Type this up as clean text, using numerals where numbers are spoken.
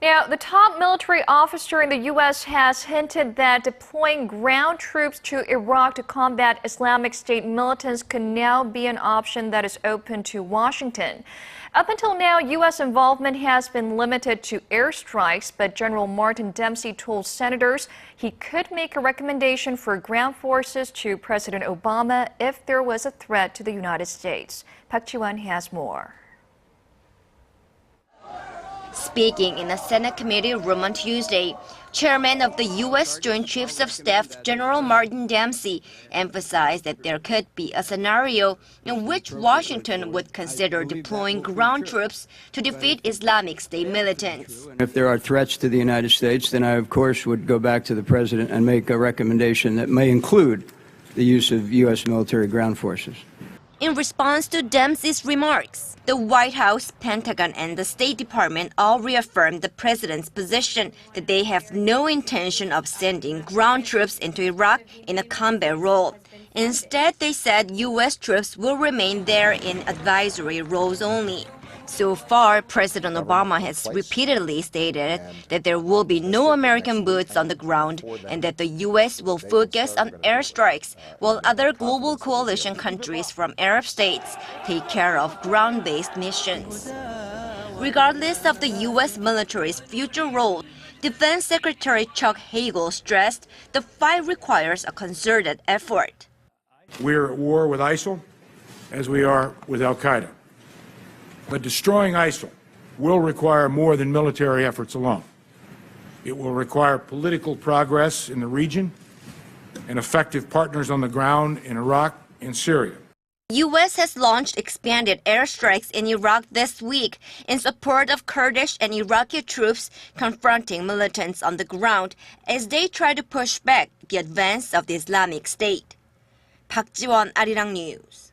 Now, the top military officer in the U.S. has hinted that deploying ground troops to Iraq to combat Islamic State militants could now be an option that is open to Washington. Up until now, U.S. involvement has been limited to airstrikes, but General Martin Dempsey told senators he could make a recommendation for ground forces to President Obama if there was a threat to the United States. Park Ji-won has more. Speaking in a Senate committee room on Tuesday, Chairman of the U.S. Joint Chiefs of Staff General Martin Dempsey emphasized that there could be a scenario in which Washington would consider deploying ground troops to defeat Islamic State militants. If there are threats to the United States, then I, of course, would go back to the President and make a recommendation that may include the use of U.S. military ground forces. In response to Dempsey's remarks, the White House, Pentagon, and the State Department all reaffirmed the president's position that they have no intention of sending ground troops into Iraq in a combat role. Instead, they said U.S. troops will remain there in advisory roles only. So far, President Obama has repeatedly stated that there will be no American boots on the ground and that the U.S. will focus on airstrikes while other global coalition countries from Arab states take care of ground-based missions. Regardless of the U.S. military's future role, Defense Secretary Chuck Hagel stressed the fight requires a concerted effort. We're at war with ISIL as we are with al-Qaeda. But destroying ISIL will require more than military efforts alone. It will require political progress in the region and effective partners on the ground in Iraq and Syria. The U.S. has launched expanded airstrikes in Iraq this week in support of Kurdish and Iraqi troops confronting militants on the ground as they try to push back the advance of the Islamic State. Park Ji-won, Arirang News.